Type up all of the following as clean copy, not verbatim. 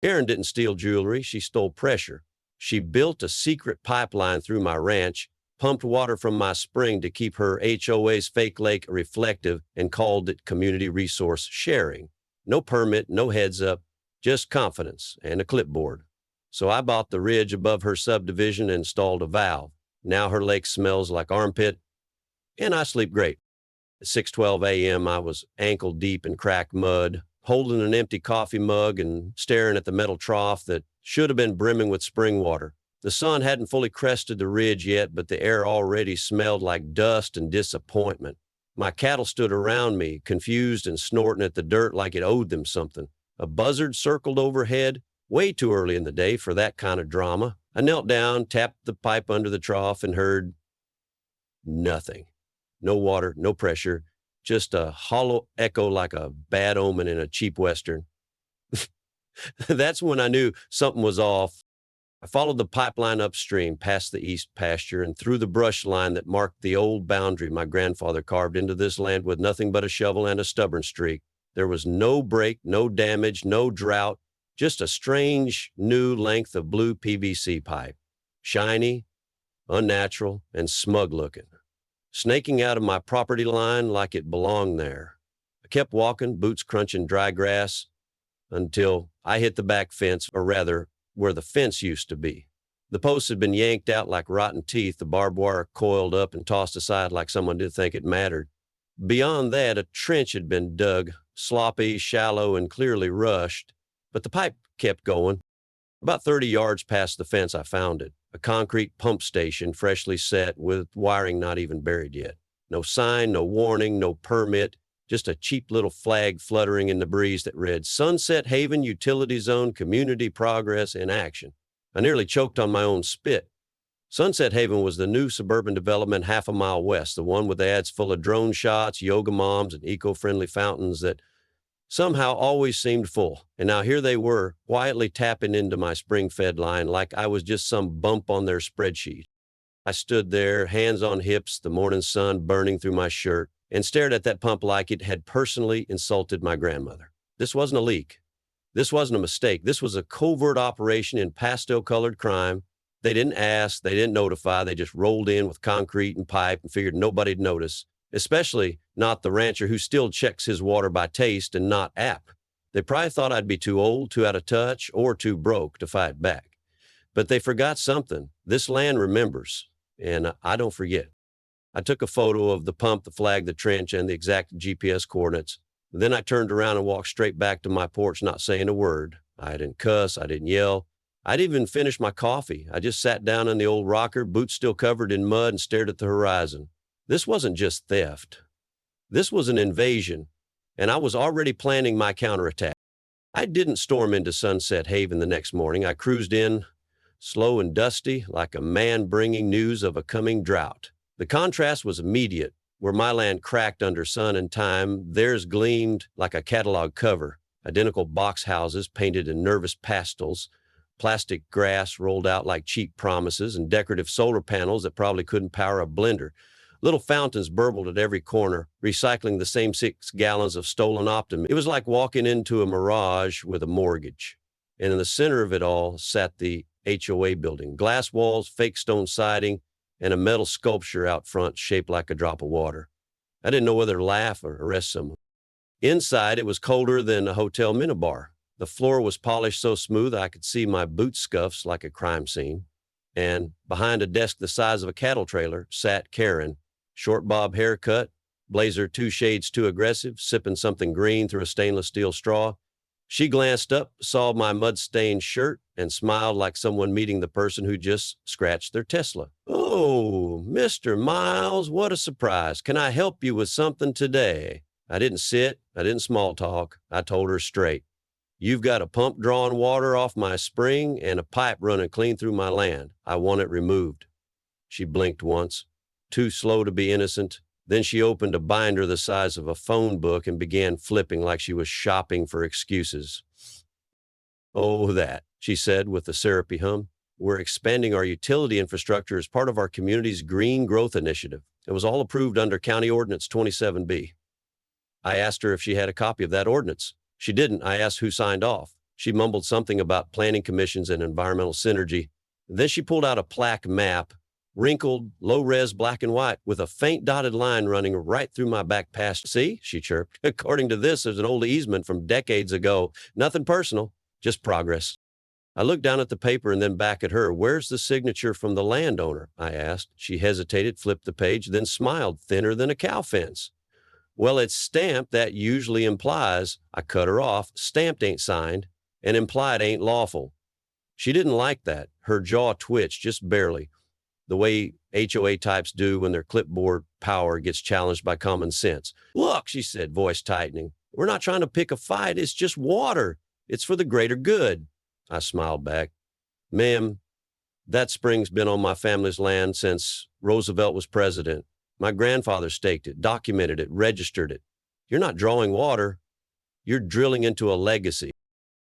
Erin didn't steal jewelry, she stole pressure. She built a secret pipeline through my ranch, pumped water from my spring to keep her HOA's fake lake reflective, and called it community resource sharing. No permit, no heads up, just confidence and a clipboard. So I bought the ridge above her subdivision and installed a valve. Now her lake smells like armpit, and I sleep great. At 6:12 a.m., I was ankle deep in cracked mud, holding an empty coffee mug and staring at the metal trough that should have been brimming with spring water. The sun hadn't fully crested the ridge yet, but the air already smelled like dust and disappointment. My cattle stood around me, confused and snorting at the dirt like it owed them something. A buzzard circled overhead, way too early in the day for that kind of drama. I knelt down, tapped the pipe under the trough, and heard nothing. No water, no pressure, just a hollow echo like a bad omen in a cheap Western. That's when I knew something was off. I followed the pipeline upstream, past the east pasture, and through the brush line that marked the old boundary my grandfather carved into this land with nothing but a shovel and a stubborn streak. There was no break, no damage, no drought, just a strange new length of blue PVC pipe. Shiny, unnatural, and smug-looking, snaking out of my property line like it belonged there. I kept walking, boots crunching dry grass, until I hit the back fence, or rather, where the fence used to be. The posts had been yanked out like rotten teeth, the barbed wire coiled up and tossed aside like someone didn't think it mattered. Beyond that, a trench had been dug, sloppy, shallow, and clearly rushed, but the pipe kept going. About 30 yards past the fence, I found it, a concrete pump station freshly set with wiring not even buried yet. No sign, no warning, no permit, just a cheap little flag fluttering in the breeze that read, Sunset Haven Utility Zone Community Progress in Action. I nearly choked on my own spit. Sunset Haven was the new suburban development half a mile west, the one with ads full of drone shots, yoga moms, and eco-friendly fountains that somehow always seemed full. And now here they were, quietly tapping into my spring-fed line like I was just some bump on their spreadsheet. I stood there, hands on hips, the morning sun burning through my shirt, and stared at that pump like it had personally insulted my grandmother. This wasn't a leak. This wasn't a mistake. This was a covert operation in pastel-colored crime. They didn't ask, they didn't notify, they just rolled in with concrete and pipe and figured nobody'd notice, especially not the rancher who still checks his water by taste and not app. They probably thought I'd be too old, too out of touch, or too broke to fight back. But they forgot something. This land remembers, and I don't forget. I took a photo of the pump, the flag, the trench, and the exact GPS coordinates. Then I turned around and walked straight back to my porch, not saying a word. I didn't cuss, I didn't yell. I didn't even finish my coffee. I just sat down in the old rocker, boots still covered in mud, and stared at the horizon. This wasn't just theft. This was an invasion, and I was already planning my counterattack. I didn't storm into Sunset Haven the next morning. I cruised in, slow and dusty, like a man bringing news of a coming drought. The contrast was immediate. Where my land cracked under sun and time, theirs gleamed like a catalog cover. Identical box houses painted in nervous pastels, plastic grass rolled out like cheap promises, and decorative solar panels that probably couldn't power a blender. Little fountains burbled at every corner, recycling the same 6 gallons of stolen optimism. It was like walking into a mirage with a mortgage. And in the center of it all sat the HOA building. Glass walls, fake stone siding, and a metal sculpture out front shaped like a drop of water. I didn't know whether to laugh or arrest someone. Inside, it was colder than a hotel minibar. The floor was polished so smooth I could see my boot scuffs like a crime scene. And behind a desk the size of a cattle trailer sat Karen, short bob haircut, blazer 2 shades too aggressive, sipping something green through a stainless steel straw. She glanced up, saw my mud-stained shirt, and smiled like someone meeting the person who just scratched their Tesla. "Oh, Mr. Miles, what a surprise. Can I help you with something today?" I didn't sit, I didn't small talk. I told her straight. "You've got a pump drawing water off my spring and a pipe running clean through my land. I want it removed." She blinked once, too slow to be innocent. Then she opened a binder the size of a phone book and began flipping like she was shopping for excuses. "Oh, that," she said with a syrupy hum. "We're expanding our utility infrastructure as part of our community's Green Growth Initiative. It was all approved under County Ordinance 27B. I asked her if she had a copy of that ordinance. She didn't. I asked who signed off. She mumbled something about planning commissions and environmental synergy. Then she pulled out a plaque map, wrinkled, low-res black and white, with a faint dotted line running right through my back pasture. See, she chirped. According to this, there's an old easement from decades ago. Nothing personal, just progress. I looked down at the paper and then back at her. Where's the signature from the landowner? I asked. She hesitated, flipped the page, then smiled, thinner than a cow fence. Well, it's stamped. That usually implies. I cut her off. Stamped ain't signed, and implied ain't lawful. She didn't like that. Her jaw twitched just barely, the way HOA types do when their clipboard power gets challenged by common sense. Look, she said, voice tightening. We're not trying to pick a fight. It's just water. It's for the greater good. I smiled back. Ma'am, that spring's been on my family's land since Roosevelt was president. My grandfather staked it, documented it, registered it. You're not drawing water. You're drilling into a legacy.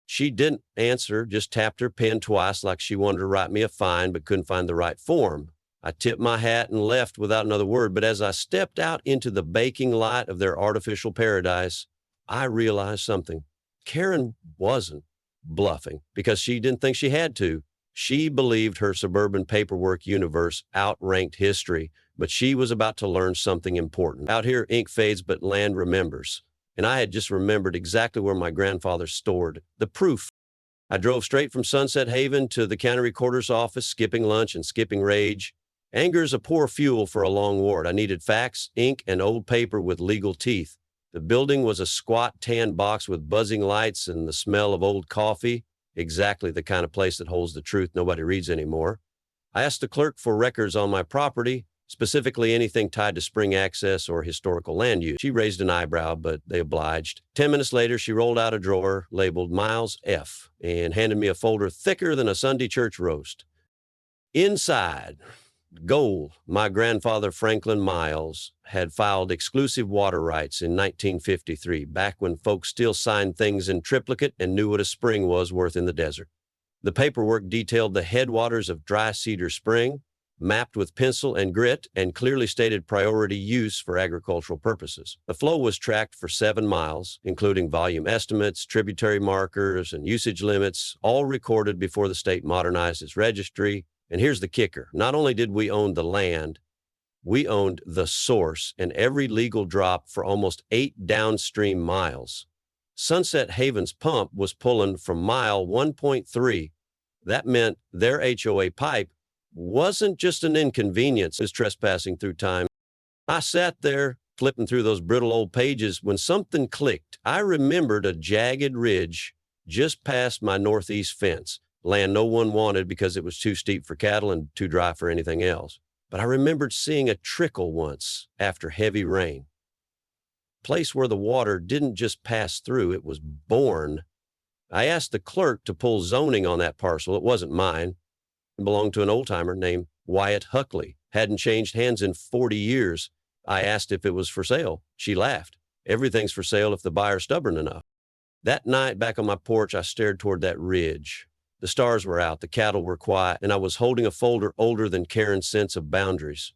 She didn't answer, just tapped her pen twice like she wanted to write me a fine but couldn't find the right form. I tipped my hat and left without another word, but as I stepped out into the baking light of their artificial paradise, I realized something. Karen wasn't bluffing because she didn't think she had to. She believed her suburban paperwork universe outranked history, but she was about to learn something important. Out here, ink fades, but land remembers. And I had just remembered exactly where my grandfather stored the proof. I drove straight from Sunset Haven to the county recorder's office, skipping lunch and skipping rage. Anger is a poor fuel for a long wart. I needed facts, ink, and old paper with legal teeth. The building was a squat tan box with buzzing lights and the smell of old coffee, exactly the kind of place that holds the truth nobody reads anymore. I asked the clerk for records on my property, specifically anything tied to spring access or historical land use. She raised an eyebrow, but they obliged. 10 minutes later, she rolled out a drawer labeled Miles F. and handed me a folder thicker than a Sunday church roast. Inside, gold, my grandfather Franklin Miles had filed exclusive water rights in 1953, back when folks still signed things in triplicate and knew what a spring was worth in the desert. The paperwork detailed the headwaters of Dry Cedar Spring, mapped with pencil and grit, and clearly stated priority use for agricultural purposes. The flow was tracked for 7 miles, including volume estimates, tributary markers, and usage limits, all recorded before the state modernized its registry. And here's the kicker. Not only did we own the land, we owned the source and every legal drop for almost 8 downstream miles. Sunset Haven's pump was pulling from mile 1.3. That meant their HOA pipe wasn't just an inconvenience, it was trespassing through time. I sat there flipping through those brittle old pages when something clicked. I remembered a jagged ridge just past my northeast fence, land no one wanted because it was too steep for cattle and too dry for anything else. But I remembered seeing a trickle once after heavy rain. Place where the water didn't just pass through, it was born. I asked the clerk to pull zoning on that parcel. It wasn't mine. It belonged to an old-timer named Wyatt Huckley. Hadn't changed hands in 40 years. I asked if it was for sale. She laughed. Everything's for sale if the buyer's stubborn enough. That night, back on my porch, I stared toward that ridge. The stars were out, the cattle were quiet, and I was holding a folder older than Karen's sense of boundaries.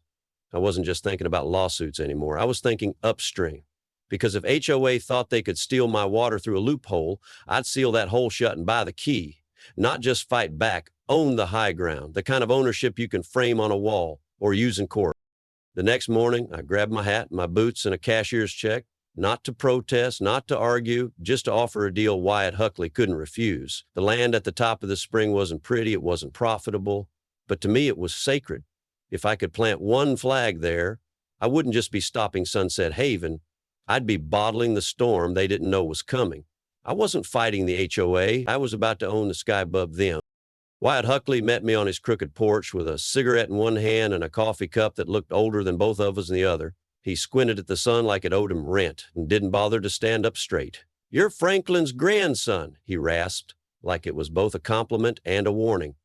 I wasn't just thinking about lawsuits anymore. I was thinking upstream. Because if HOA thought they could steal my water through a loophole, I'd seal that hole shut and buy the key. Not just fight back, own the high ground, the kind of ownership you can frame on a wall or use in court. The next morning, I grabbed my hat, my boots, and a cashier's check, not to protest, not to argue, just to offer a deal Wyatt Huckley couldn't refuse. The land at the top of the spring wasn't pretty, it wasn't profitable, but to me it was sacred. If I could plant one flag there, I wouldn't just be stopping Sunset Haven, I'd be bottling the storm they didn't know was coming. I wasn't fighting the HOA, I was about to own the sky above them. Wyatt Huckley met me on his crooked porch with a cigarette in one hand and a coffee cup that looked older than both of us in the other. He squinted at the sun like it owed him rent and didn't bother to stand up straight. "You're Franklin's grandson," he rasped, like it was both a compliment and a warning.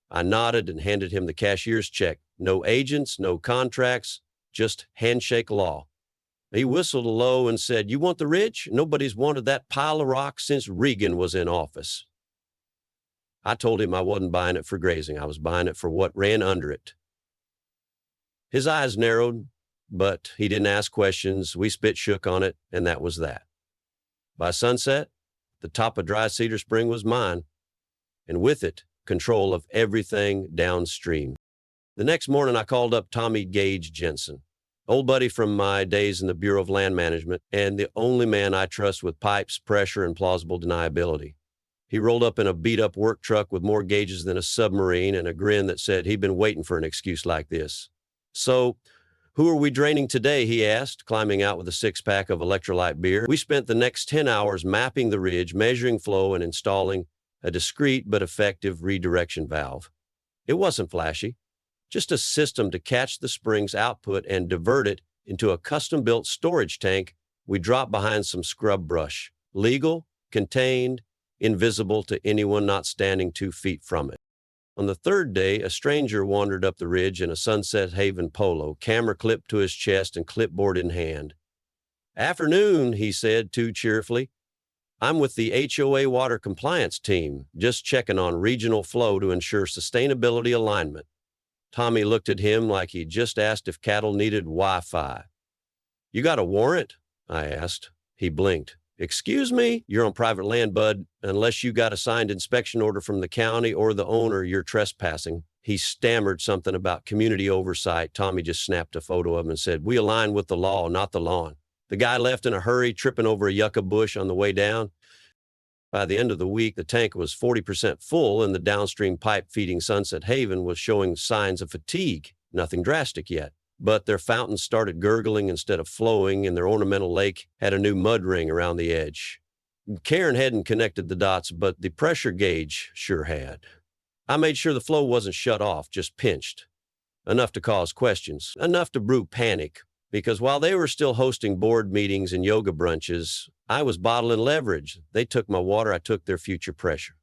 I nodded and handed him the cashier's check. No agents, no contracts, just handshake law. He whistled low and said, "You want the ridge? Nobody's wanted that pile of rocks since Reagan was in office." I told him I wasn't buying it for grazing. I was buying it for what ran under it. His eyes narrowed, but he didn't ask questions. We spit shook on it, and that was that. By sunset, The top of Dry Cedar Spring was mine, and with it, control of everything downstream. The next morning, I called up Tommy Gage Jensen, old buddy from my days in the Bureau of Land Management, and the only man I trust with pipes, pressure, and plausible deniability. He rolled up in a beat-up work truck with more gauges than a submarine and a grin that said he'd been waiting for an excuse like this. "So, who are we draining today?" he asked, climbing out with a six-pack of electrolyte beer. We spent the next 10 hours mapping the ridge, measuring flow, and installing a discreet but effective redirection valve. It wasn't flashy, just a system to catch the spring's output and divert it into a custom-built storage tank we dropped behind some scrub brush. Legal, contained, invisible to anyone not standing 2 feet from it. On the third day, a stranger wandered up the ridge in a Sunset Haven polo, camera clipped to his chest and clipboard in hand. "Afternoon," he said too cheerfully. "I'm with the HOA water compliance team, just checking on regional flow to ensure sustainability alignment." Tommy looked at him like he'd just asked if cattle needed Wi-Fi. "You got a warrant?" I asked. He blinked. "Excuse me? You're on private land, bud. Unless you got a signed inspection order from the county or the owner, you're trespassing." He stammered something about community oversight. Tommy just snapped a photo of him and said, "We align with the law, not the lawn." The guy left in a hurry, tripping over a yucca bush on the way down. By the end of the week, the tank was 40% full, and the downstream pipe feeding Sunset Haven was showing signs of fatigue. Nothing drastic yet, but their fountains started gurgling instead of flowing, and their ornamental lake had a new mud ring around the edge. Karen hadn't connected the dots, but the pressure gauge sure had. I made sure the flow wasn't shut off, just pinched. Enough to cause questions, enough to brew panic, because while they were still hosting board meetings and yoga brunches, I was bottling leverage. They took my water, I took their future pressure.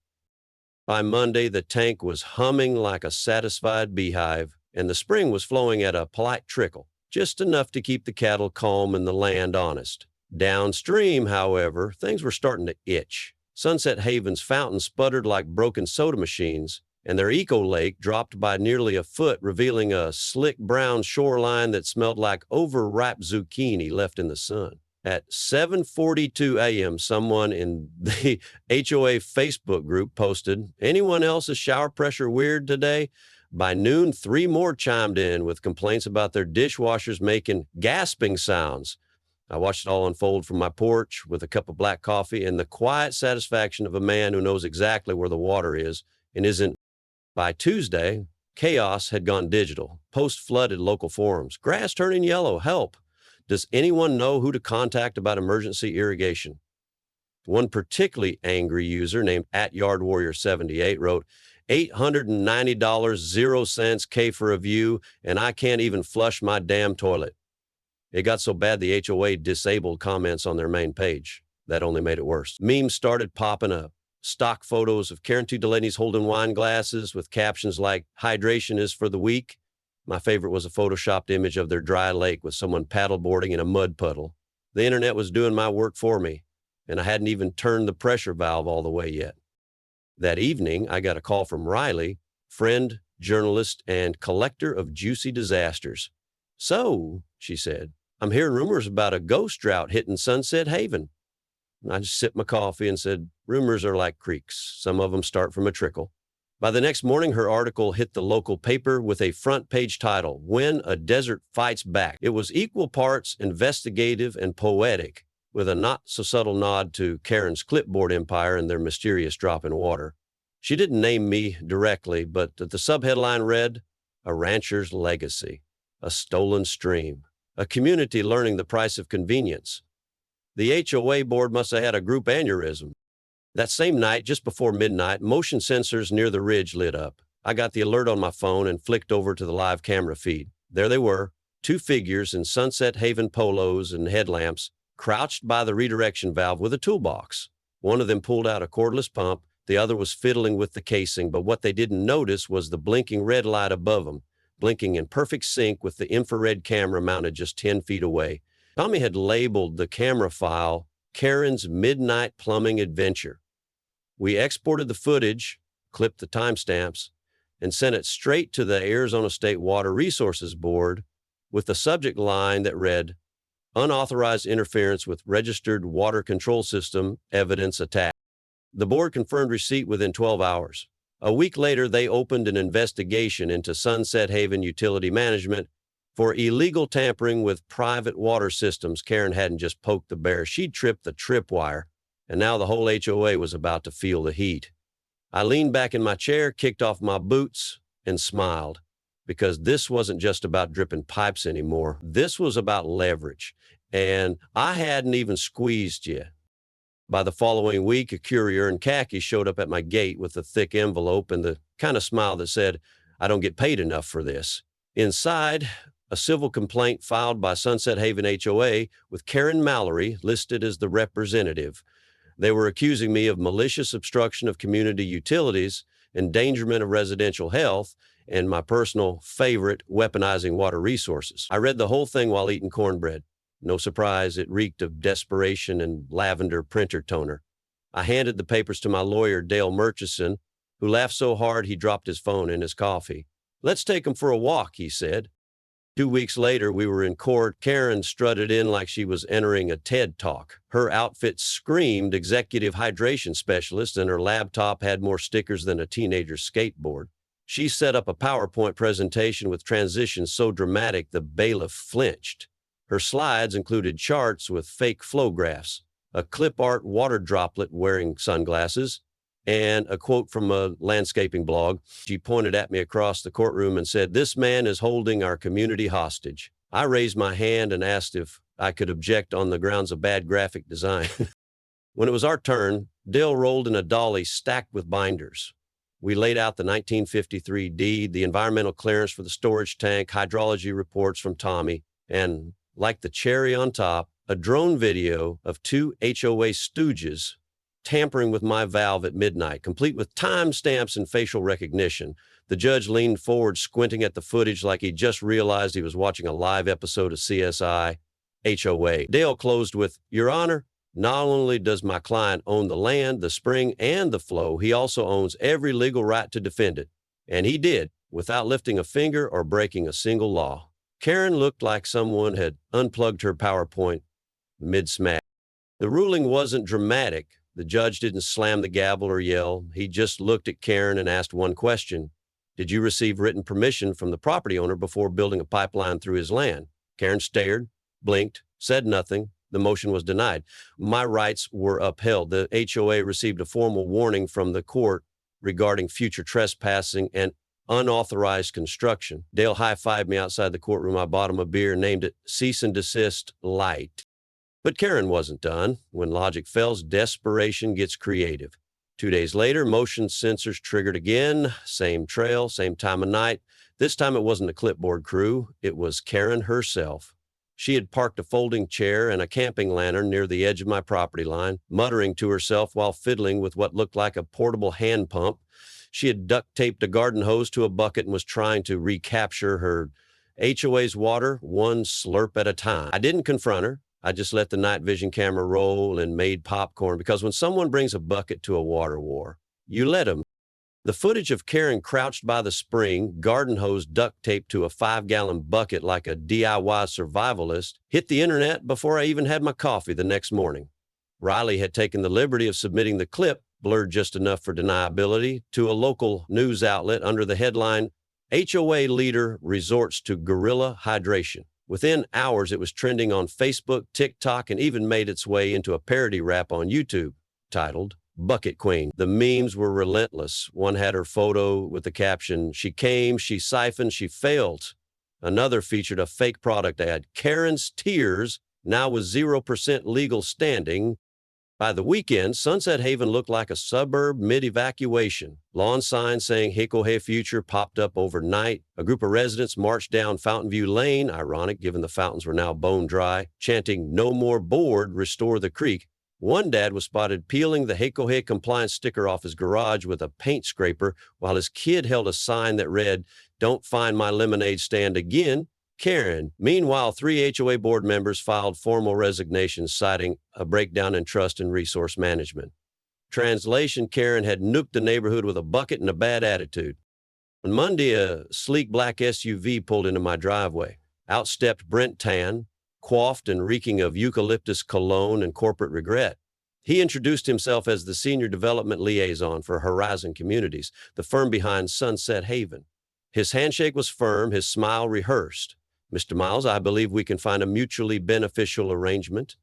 By Monday, the tank was humming like a satisfied beehive, and the spring was flowing at a polite trickle, just enough to keep the cattle calm and the land honest. Downstream, however, things were starting to itch. Sunset Haven's fountain sputtered like broken soda machines, and their eco lake dropped by nearly a foot, revealing a slick brown shoreline that smelled like overripe zucchini left in the sun. At 7:42 a.m., someone in the HOA Facebook group posted, "Anyone else's shower pressure weird today?" By noon, 3 more chimed in with complaints about their dishwashers making gasping sounds. I watched it all unfold from my porch with a cup of black coffee and the quiet satisfaction of a man who knows exactly where the water is and isn't. By Tuesday, chaos had gone digital. Posts flooded local forums. "Grass turning yellow, help. Does anyone know who to contact about emergency irrigation?" One particularly angry user named @YardWarrior78 wrote, $890, 0 cents K for a view, and I can't even flush my damn toilet. It got so bad the HOA disabled comments on their main page. That only made it worse. Memes started popping up. Stock photos of Karen Two Delaney's holding wine glasses with captions like, "Hydration is for the weak." My favorite was a photoshopped image of their dry lake with someone paddleboarding in a mud puddle. The internet was doing my work for me, and I hadn't even turned the pressure valve all the way yet. That evening, I got a call from Riley, friend, journalist, and collector of juicy disasters. "So," she said, "I'm hearing rumors about a ghost drought hitting Sunset Haven." And I just sipped my coffee and said, "Rumors are like creeks. Some of them start from a trickle." By the next morning, her article hit the local paper with a front-page title, "When a Desert Fights Back." It was equal parts investigative and poetic, with a not-so-subtle nod to Karen's clipboard empire and their mysterious drop in water. She didn't name me directly, but the subheadline read, "A Rancher's Legacy, a Stolen Stream, a Community Learning the Price of Convenience." The HOA board must have had a group aneurysm. That same night, just before midnight, motion sensors near the ridge lit up. I got the alert on my phone and flicked over to the live camera feed. There they were, 2 figures in Sunset Haven polos and headlamps, crouched by the redirection valve with a toolbox. One of them pulled out a cordless pump, the other was fiddling with the casing, but what they didn't notice was the blinking red light above them, blinking in perfect sync with the infrared camera mounted just 10 feet away. Tommy had labeled the camera file Karen's Midnight Plumbing Adventure. We exported the footage, clipped the timestamps, and sent it straight to the Arizona State Water Resources Board with the subject line that read, "Unauthorized interference with registered water control system, evidence attached." The board confirmed receipt within 12 hours. A week later, they opened an investigation into Sunset Haven Utility Management for illegal tampering with private water systems. Karen hadn't just poked the bear, she'd tripped the tripwire, and now the whole HOA was about to feel the heat. I leaned back in my chair, kicked off my boots, and smiled, because this wasn't just about dripping pipes anymore. This was about leverage, and I hadn't even squeezed yet. By the following week, a courier in khaki showed up at my gate with a thick envelope and the kind of smile that said, "I don't get paid enough for this." Inside, a civil complaint filed by Sunset Haven HOA with Karen Mallory listed as the representative. They were accusing me of malicious obstruction of community utilities, endangerment of residential health, and my personal favorite, weaponizing water resources. I read the whole thing while eating cornbread. No surprise, it reeked of desperation and lavender printer toner. I handed the papers to my lawyer, Dale Murchison, who laughed so hard he dropped his phone in his coffee. "Let's take him for a walk," he said. 2 weeks later, we were in court. Karen strutted in like she was entering a TED Talk. Her outfit screamed executive hydration specialist, and her laptop had more stickers than a teenager's skateboard. She set up a PowerPoint presentation with transitions so dramatic the bailiff flinched. Her slides included charts with fake flow graphs, a clip art water droplet wearing sunglasses, and a quote from a landscaping blog. She pointed at me across the courtroom and said, "This man is holding our community hostage." I raised my hand and asked if I could object on the grounds of bad graphic design. When it was our turn, Dale rolled in a dolly stacked with binders. We laid out the 1953 deed, the environmental clearance for the storage tank, hydrology reports from Tommy, and like the cherry on top, a drone video of two HOA stooges tampering with my valve at midnight, complete with timestamps and facial recognition. The judge leaned forward, squinting at the footage like he just realized he was watching a live episode of CSI HOA. Dale closed with, "Your Honor, not only does my client own the land, the spring, and the flow, he also owns every legal right to defend it." And he did, without lifting a finger or breaking a single law. Karen looked like someone had unplugged her PowerPoint mid-smack. The ruling wasn't dramatic. The judge didn't slam the gavel or yell. He just looked at Karen and asked one question. "Did you receive written permission from the property owner before building a pipeline through his land?" Karen stared, blinked, said nothing. The motion was denied. My rights were upheld. The HOA received a formal warning from the court regarding future trespassing and unauthorized construction. Dale high-fived me outside the courtroom. I bought him a beer and named it Cease and Desist Light. But Karen wasn't done. When logic fails, desperation gets creative. 2 days later, motion sensors triggered again. Same trail, same time of night. This time it wasn't a clipboard crew. It was Karen herself. She had parked a folding chair and a camping lantern near the edge of my property line, muttering to herself while fiddling with what looked like a portable hand pump. She had duct-taped a garden hose to a bucket and was trying to recapture her HOA's water one slurp at a time. I didn't confront her. I just let the night vision camera roll and made popcorn, because when someone brings a bucket to a water war, you let them. The footage of Karen crouched by the spring, garden hose duct taped to a 5-gallon bucket like a DIY survivalist, hit the internet before I even had my coffee the next morning. Riley had taken the liberty of submitting the clip, blurred just enough for deniability, to a local news outlet under the headline, "HOA Leader Resorts to Guerrilla Hydration." Within hours, it was trending on Facebook, TikTok, and even made its way into a parody rap on YouTube titled Bucket Queen. The memes were relentless. One had her photo with the caption, "She came, she siphoned, she failed." Another featured a fake product ad, "Karen's Tears, now with 0% legal standing." By the weekend, Sunset Haven looked like a suburb mid-evacuation. Lawn signs saying HOA Future popped up overnight. A group of residents marched down Fountain View Lane, ironic given the fountains were now bone dry, chanting, "No more board, restore the creek." One dad was spotted peeling the HOA compliance sticker off his garage with a paint scraper while his kid held a sign that read, "Don't find my lemonade stand again, Karen." Meanwhile, 3 HOA board members filed formal resignations citing a breakdown in trust and resource management. Translation, Karen had nuked the neighborhood with a bucket and a bad attitude. On Monday, a sleek black SUV pulled into my driveway. Out stepped Brent Tan, coiffed and reeking of eucalyptus cologne and corporate regret. He introduced himself as the Senior Development Liaison for Horizon Communities, the firm behind Sunset Haven. His handshake was firm, his smile rehearsed. "Mr. Miles, I believe we can find a mutually beneficial arrangement."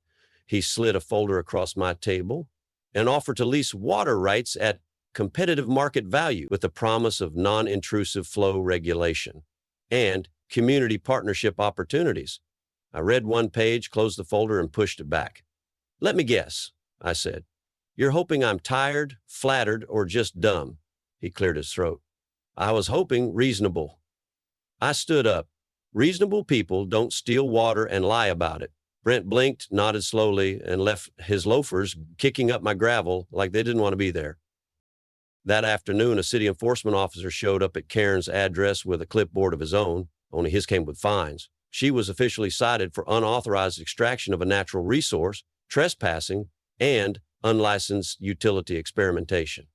He slid a folder across my table. "An offer to lease water rights at competitive market value with the promise of non-intrusive flow regulation and community partnership opportunities." I read one page, closed the folder, and pushed it back. "Let me guess," I said. "You're hoping I'm tired, flattered, or just dumb." He cleared his throat. "I was hoping reasonable." I stood up. "Reasonable people don't steal water and lie about it." Brent blinked, nodded slowly, and left his loafers kicking up my gravel like they didn't want to be there. That afternoon, a city enforcement officer showed up at Karen's address with a clipboard of his own, only his came with fines. She was officially cited for unauthorized extraction of a natural resource, trespassing, and unlicensed utility experimentation.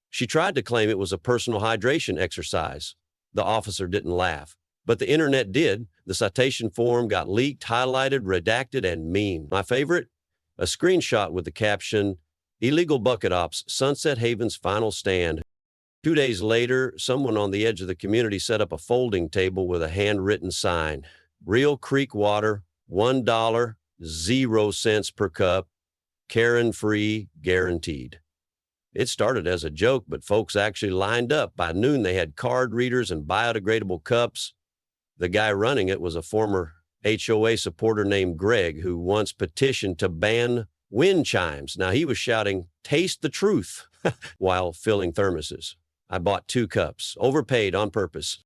She tried to claim it was a personal hydration exercise. The officer didn't laugh, but the internet did. The citation form got leaked, highlighted, redacted, and memed. My favorite? A screenshot with the caption, "Illegal Bucket Ops, Sunset Haven's Final Stand." 2 days later, someone on the edge of the community set up a folding table with a handwritten sign. "Real Creek water, $1, 0 cents per cup, Karen-free guaranteed." It started as a joke, but folks actually lined up. By noon, they had card readers and biodegradable cups. The guy running it was a former HOA supporter named Greg, who once petitioned to ban wind chimes. Now, he was shouting, "Taste the truth," while filling thermoses. I bought 2 cups, overpaid on purpose.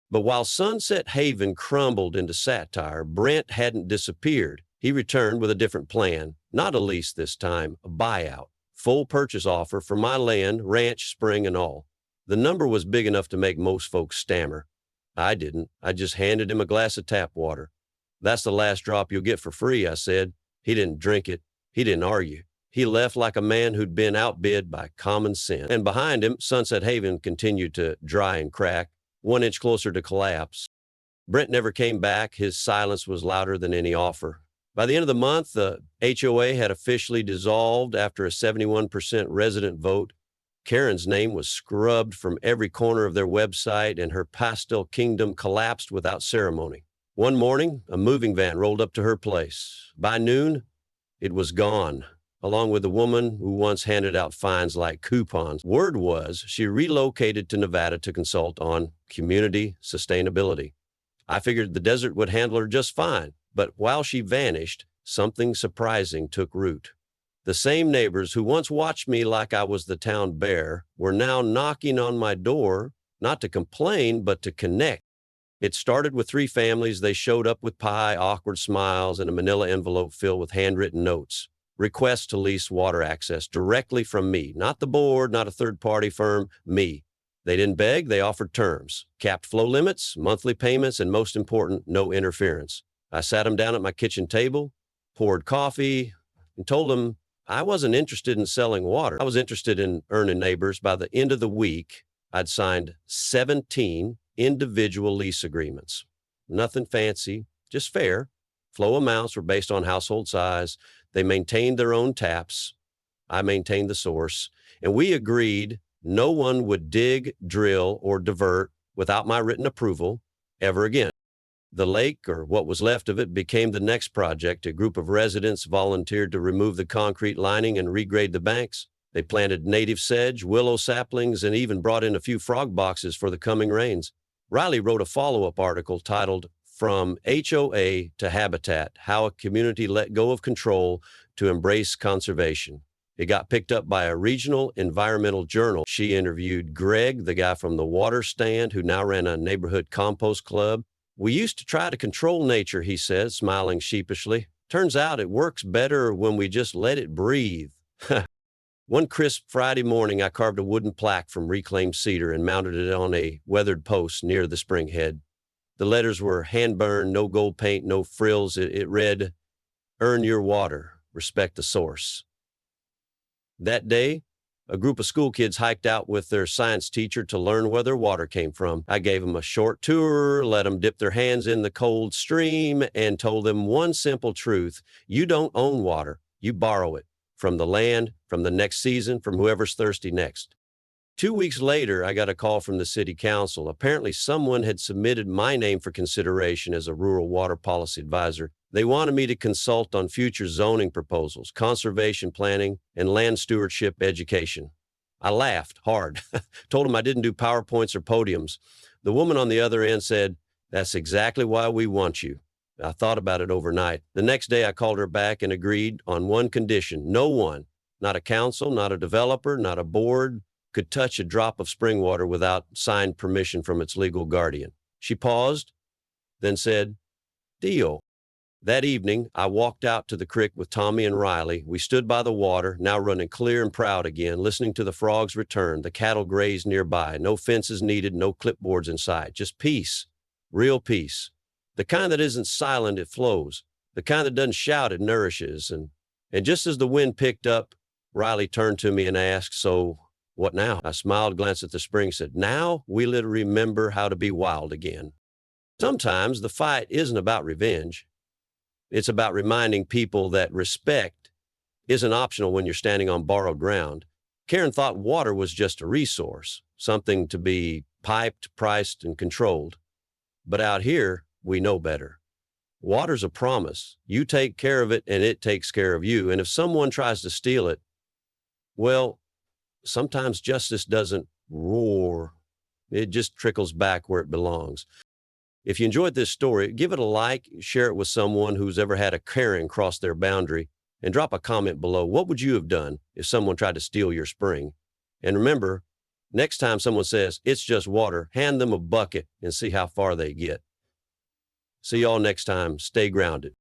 But while Sunset Haven crumbled into satire, Brent hadn't disappeared. He returned with a different plan, not a lease this time, a buyout. Full purchase offer for my land, ranch, spring, and all. The number was big enough to make most folks stammer. I didn't. I just handed him a glass of tap water. "That's the last drop you'll get for free," I said. He didn't drink it. He didn't argue. He left like a man who'd been outbid by common sense. And behind him, Sunset Haven continued to dry and crack, 1 inch closer to collapse. Brent never came back. His silence was louder than any offer. By the end of the month, the HOA had officially dissolved after a 71% resident vote. Karen's name was scrubbed from every corner of their website, and her pastel kingdom collapsed without ceremony. One morning, a moving van rolled up to her place. By noon, it was gone, along with the woman who once handed out fines like coupons. Word was she relocated to Nevada to consult on community sustainability. I figured the desert would handle her just fine. But while she vanished, something surprising took root. The same neighbors who once watched me like I was the town bear were now knocking on my door, not to complain, but to connect. It started with 3 families. They showed up with pie, awkward smiles, and a manila envelope filled with handwritten notes. Requests to lease water access directly from me, not the board, not a third-party firm, me. They didn't beg, they offered terms, capped flow limits, monthly payments, and most important, no interference. I sat them down at my kitchen table, poured coffee, and told them I wasn't interested in selling water. I was interested in earning neighbors. By the end of the week, I'd signed 17 individual lease agreements. Nothing fancy, just fair. Flow amounts were based on household size. They maintained their own taps. I maintained the source. And we agreed no one would dig, drill, or divert without my written approval ever again. The lake, or what was left of it, became the next project. A group of residents volunteered to remove the concrete lining and regrade the banks. They planted native sedge, willow saplings, and even brought in a few frog boxes for the coming rains. Riley wrote a follow-up article titled "From HOA to Habitat: How a Community Let Go of Control to Embrace Conservation." It got picked up by a regional environmental journal. She interviewed Greg, the guy from the water stand who now ran a neighborhood compost club. "We used to try to control nature," he said, smiling sheepishly. "Turns out it works better when we just let it breathe." One crisp Friday morning, I carved a wooden plaque from reclaimed cedar and mounted it on a weathered post near the spring head. The letters were hand-burned, no gold paint, no frills. It read, "Earn your water, respect the source." That day, a group of school kids hiked out with their science teacher to learn where their water came from. I gave them a short tour, let them dip their hands in the cold stream, and told them one simple truth: you don't own water, you borrow it. from the land, from the next season, from whoever's thirsty next. 2 weeks later, I got a call from the city council. Apparently, someone had submitted my name for consideration as a rural water policy advisor. They wanted me to consult on future zoning proposals, conservation planning, and land stewardship education. I laughed hard, told them I didn't do PowerPoints or podiums. The woman on the other end said, "That's exactly why we want you." I thought about it overnight. The next day, I called her back and agreed on one condition. No one, not a council, not a developer, not a board, could touch a drop of spring water without signed permission from its legal guardian. She paused, then said, "Deal." That evening, I walked out to the creek with Tommy and Riley. We stood by the water, now running clear and proud again, listening to the frogs return. The cattle grazed nearby. No fences needed, no clipboards in sight. Just peace, real peace. The kind that isn't silent, it flows. The kind that doesn't shout, it nourishes. And just as the wind picked up, Riley turned to me and asked, "So what now?" I smiled, glanced at the spring, said, "Now we'll remember how to be wild again." Sometimes the fight isn't about revenge. It's about reminding people that respect isn't optional when you're standing on borrowed ground. Karen thought water was just a resource, something to be piped, priced, and controlled. But out here, we know better. Water's a promise. You take care of it, and it takes care of you. And if someone tries to steal it, well, sometimes justice doesn't roar. It just trickles back where it belongs. If you enjoyed this story, give it a like, share it with someone who's ever had a Karen cross their boundary, and drop a comment below. What would you have done if someone tried to steal your spring? And remember, next time someone says, "It's just water," hand them a bucket and see how far they get. See y'all next time. Stay grounded.